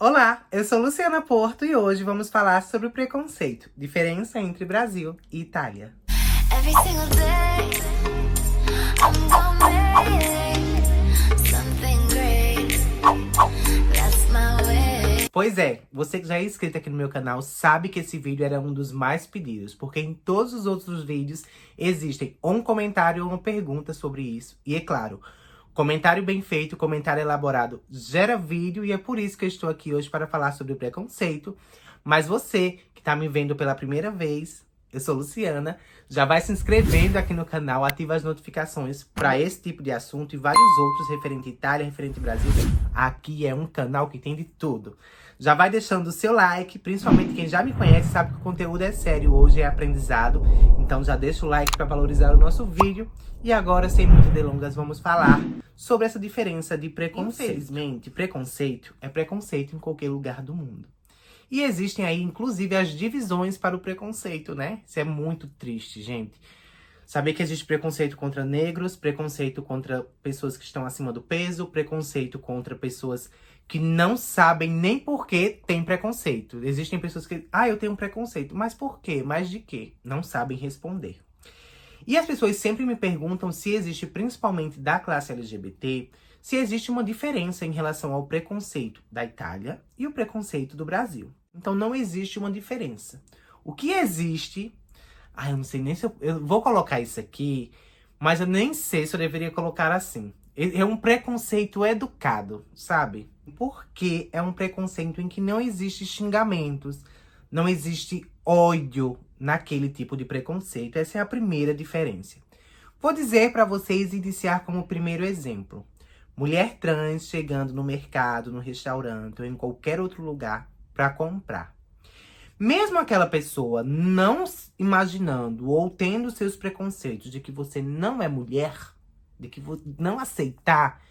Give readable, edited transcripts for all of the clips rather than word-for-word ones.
Olá, eu sou Luciana Porto e hoje vamos falar sobre o preconceito, diferença entre Brasil e Itália. Every single day, I'm dominating something great. That's my way. Pois é, você que já é inscrito aqui no meu canal sabe que esse vídeo era um dos mais pedidos, porque em todos os outros vídeos existem um comentário ou uma pergunta sobre isso. E é claro, comentário bem feito, comentário elaborado gera vídeo e é por isso que eu estou aqui hoje para falar sobre o preconceito. Mas você que está me vendo pela primeira vez, eu sou Luciana, já vai se inscrevendo aqui no canal, ativa as notificações para esse tipo de assunto e vários outros referente à Itália, referente ao Brasil. Aqui é um canal que tem de tudo. Já vai deixando o seu like, principalmente quem já me conhece sabe que o conteúdo é sério, hoje é aprendizado. Então já deixa o like para valorizar o nosso vídeo. E agora, sem muitas delongas, vamos falar sobre essa diferença de preconceito. Infelizmente, preconceito é preconceito em qualquer lugar do mundo. E existem aí, inclusive, as divisões para o preconceito, né? Isso é muito triste, gente. Saber que existe preconceito contra negros, preconceito contra pessoas que estão acima do peso, preconceito contra pessoas que não sabem nem por que tem preconceito. Existem pessoas que, eu tenho um preconceito. Mas por quê? Mas de quê? Não sabem responder. E as pessoas sempre me perguntam se existe, principalmente da classe LGBT, se existe uma diferença em relação ao preconceito da Itália e o preconceito do Brasil. Então não existe uma diferença. O que existe... eu não sei nem se eu vou colocar isso aqui, mas eu nem sei se eu deveria colocar assim. É um preconceito educado, sabe? Porque é um preconceito em que não existe xingamentos, não existe ódio naquele tipo de preconceito. Essa é a primeira diferença. Vou dizer para vocês iniciar como primeiro exemplo. Mulher trans chegando no mercado, no restaurante ou em qualquer outro lugar para comprar. Mesmo aquela pessoa não imaginando ou tendo seus preconceitos de que você não é mulher, de que não aceitar,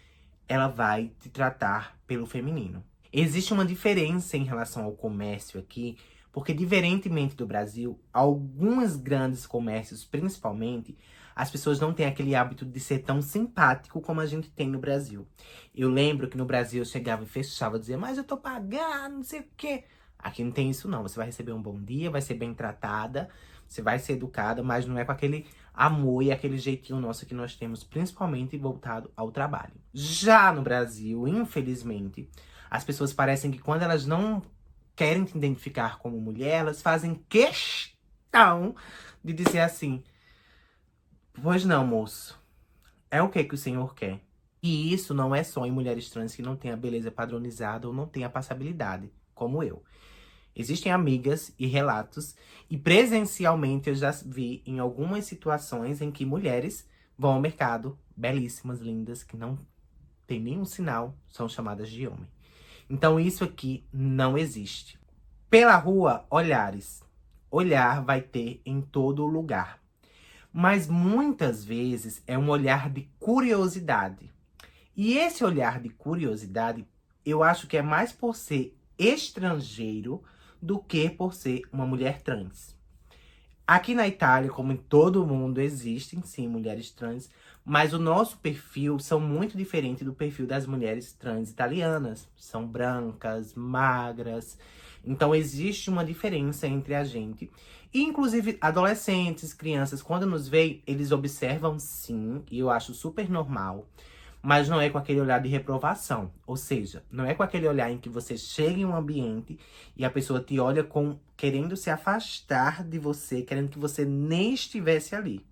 ela vai te tratar pelo feminino. Existe uma diferença em relação ao comércio aqui, porque diferentemente do Brasil, alguns grandes comércios, principalmente, as pessoas não têm aquele hábito de ser tão simpático como a gente tem no Brasil. Eu lembro que no Brasil eu chegava e fechava, dizia, mas eu tô pagando, não sei o quê. Aqui não tem isso não, você vai receber um bom dia, vai ser bem tratada, você vai ser educada, mas não é com aquele amor e aquele jeitinho nosso que nós temos, principalmente voltado ao trabalho. Já no Brasil, infelizmente, as pessoas parecem que quando elas não querem te identificar como mulher, elas fazem questão de dizer assim, pois não, moço, é o que o senhor quer? E isso não é só em mulheres trans que não têm a beleza padronizada ou não têm a passabilidade, como eu. Existem amigas e relatos, e presencialmente eu já vi em algumas situações em que mulheres vão ao mercado, belíssimas, lindas, que não tem nenhum sinal, são chamadas de homem. Então isso aqui não existe. Pela rua, olhares. Olhar vai ter em todo lugar. Mas muitas vezes é um olhar de curiosidade. E esse olhar de curiosidade, eu acho que é mais por ser estrangeiro do que por ser uma mulher trans. Aqui na Itália, como em todo mundo, existem sim mulheres trans, mas o nosso perfil são muito diferente do perfil das mulheres trans italianas. São brancas, magras, então existe uma diferença entre a gente. E inclusive adolescentes, crianças, quando nos veem, eles observam sim, e eu acho super normal. Mas não é com aquele olhar de reprovação. Ou seja, não é com aquele olhar em que você chega em um ambiente e a pessoa te olha querendo se afastar de você, querendo que você nem estivesse ali.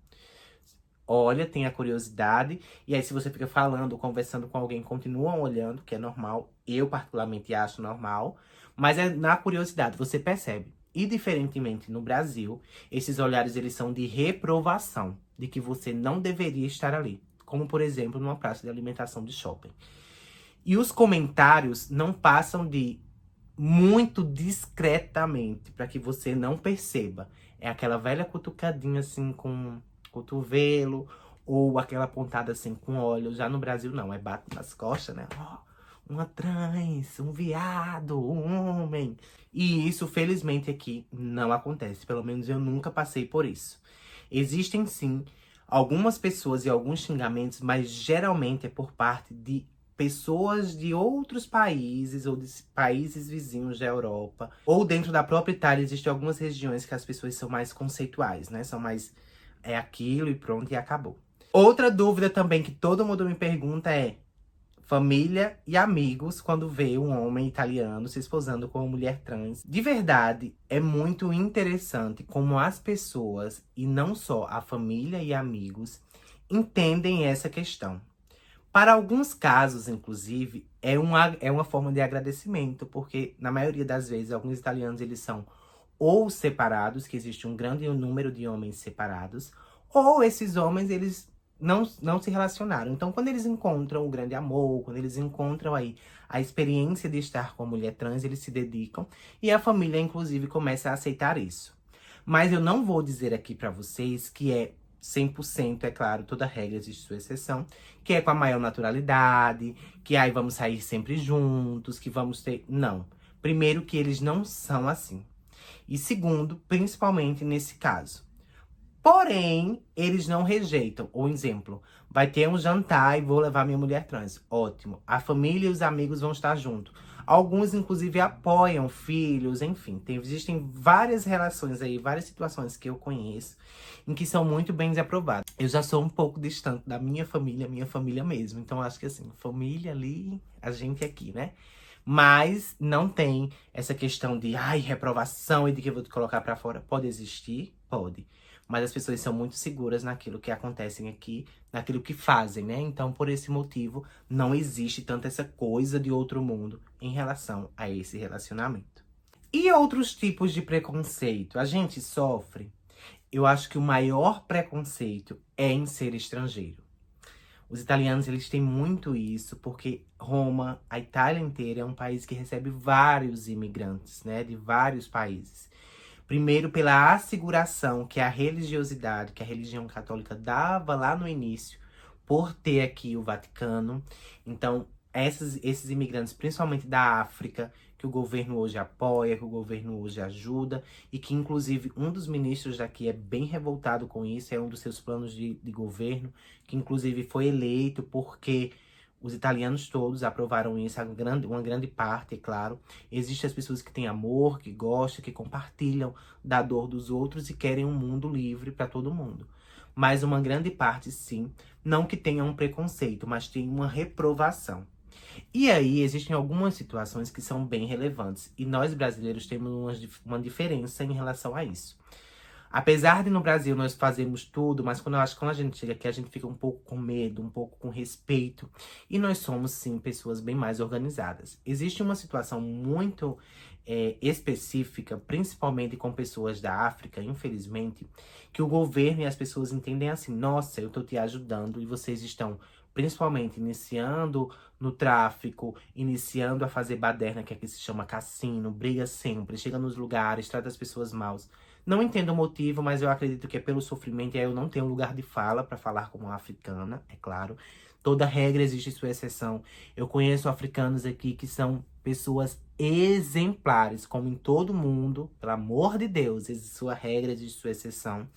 Olha, tem a curiosidade, e aí se você fica falando, conversando com alguém, continuam olhando, que é normal. Eu particularmente acho normal, mas é na curiosidade, você percebe. E diferentemente no Brasil, esses olhares eles são de reprovação, de que você não deveria estar ali. Como, por exemplo, numa praça de alimentação de shopping. E os comentários não passam de muito discretamente, para que você não perceba. É aquela velha cutucadinha assim com cotovelo, ou aquela pontada assim com óleo. Já no Brasil não, é bate nas costas, né? Uma trans, um viado, um homem. E isso, felizmente, aqui não acontece. Pelo menos eu nunca passei por isso. Existem sim algumas pessoas e alguns xingamentos, mas geralmente é por parte de pessoas de outros países ou de países vizinhos da Europa, ou dentro da própria Itália, existem algumas regiões que as pessoas são mais conceituais, né? São mais é aquilo e pronto e acabou. Outra dúvida também que todo mundo me pergunta é família e amigos quando vê um homem italiano se esposando com uma mulher trans. De verdade, é muito interessante como as pessoas, e não só a família e amigos, entendem essa questão. Para alguns casos, inclusive, é uma forma de agradecimento, porque na maioria das vezes, alguns italianos eles são ou separados, que existe um grande número de homens separados, ou esses homens eles não se relacionaram. Então, quando eles encontram o grande amor, quando eles encontram aí a experiência de estar com a mulher trans, eles se dedicam e a família, inclusive, começa a aceitar isso. Mas eu não vou dizer aqui para vocês que é 100%, é claro, toda regra existe sua exceção, que é com a maior naturalidade, que aí vamos sair sempre juntos, que vamos ter... Não. Primeiro que eles não são assim. E segundo, principalmente nesse caso. Porém, eles não rejeitam. Ou exemplo, vai ter um jantar e vou levar minha mulher trans. Ótimo. A família e os amigos vão estar juntos. Alguns, inclusive, apoiam filhos, enfim. Existem várias relações aí, várias situações que eu conheço, em que são muito bem aprovadas. Eu já sou um pouco distante da minha família mesmo. Então, acho que assim, família ali, a gente aqui, né? Mas não tem essa questão de, reprovação e de que eu vou te colocar pra fora. Pode existir? Pode. Mas as pessoas são muito seguras naquilo que acontecem aqui, naquilo que fazem, né? Então, por esse motivo, não existe tanta essa coisa de outro mundo em relação a esse relacionamento. E outros tipos de preconceito? A gente sofre. Eu acho que o maior preconceito é em ser estrangeiro. Os italianos, eles têm muito isso, porque Roma, a Itália inteira, é um país que recebe vários imigrantes, né? De vários países. Primeiro, pela asseguração que a religiosidade, que a religião católica dava lá no início, por ter aqui o Vaticano. Então, esses imigrantes, principalmente da África, que o governo hoje apoia, que o governo hoje ajuda, e que, inclusive, um dos ministros daqui é bem revoltado com isso, é um dos seus planos de governo, que, inclusive, foi eleito porque... Os italianos todos aprovaram isso, uma grande parte, é claro. Existem as pessoas que têm amor, que gostam, que compartilham da dor dos outros e querem um mundo livre para todo mundo. Mas uma grande parte, sim, não que tenha um preconceito, mas tem uma reprovação. E aí, existem algumas situações que são bem relevantes. E nós, brasileiros, temos uma diferença em relação a isso. Apesar de no Brasil nós fazermos tudo, mas quando a gente chega aqui, a gente fica um pouco com medo, um pouco com respeito. E nós somos, sim, pessoas bem mais organizadas. Existe uma situação muito específica, principalmente com pessoas da África, infelizmente, que o governo e as pessoas entendem assim, nossa, eu tô te ajudando e vocês estão... Principalmente iniciando no tráfico, iniciando a fazer baderna, que aqui se chama cassino, briga sempre, chega nos lugares, trata as pessoas mal. Não entendo o motivo, mas eu acredito que é pelo sofrimento, e aí eu não tenho lugar de fala para falar como africana, é claro. Toda regra existe sua exceção. Eu conheço africanos aqui que são pessoas exemplares, como em todo mundo, pelo amor de Deus, existe sua regra, existe sua exceção.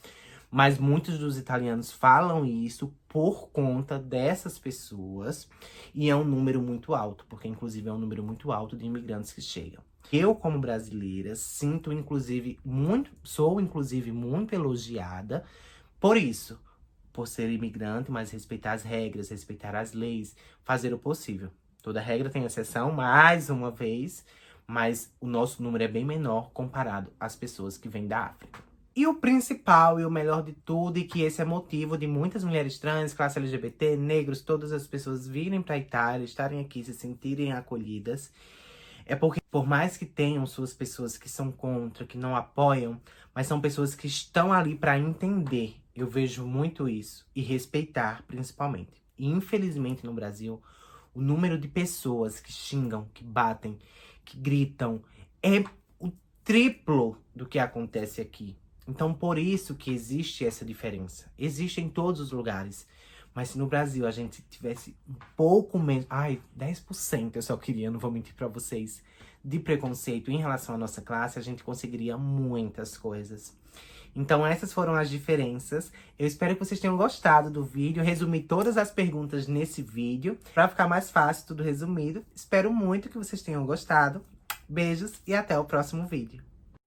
Mas muitos dos italianos falam isso por conta dessas pessoas. E é um número muito alto, porque inclusive é um número muito alto de imigrantes que chegam. Eu, como brasileira, sou inclusive muito elogiada por isso. Por ser imigrante, mas respeitar as regras, respeitar as leis, fazer o possível. Toda regra tem exceção, mais uma vez, mas o nosso número é bem menor comparado às pessoas que vêm da África. E o principal e o melhor de tudo, e que esse é motivo de muitas mulheres trans, classe LGBT, negros, todas as pessoas virem para a Itália, estarem aqui, se sentirem acolhidas, é porque, por mais que tenham suas pessoas que são contra, que não apoiam, mas são pessoas que estão ali para entender. Eu vejo muito isso. E respeitar, principalmente. E, infelizmente, no Brasil, o número de pessoas que xingam, que batem, que gritam, é o triplo do que acontece aqui. Então, por isso que existe essa diferença. Existe em todos os lugares. Mas se no Brasil a gente tivesse um pouco menos... 10% eu só queria, não vou mentir pra vocês, de preconceito em relação à nossa classe, a gente conseguiria muitas coisas. Então essas foram as diferenças. Eu espero que vocês tenham gostado do vídeo. Eu resumi todas as perguntas nesse vídeo, pra ficar mais fácil, tudo resumido. Espero muito que vocês tenham gostado. Beijos e até o próximo vídeo.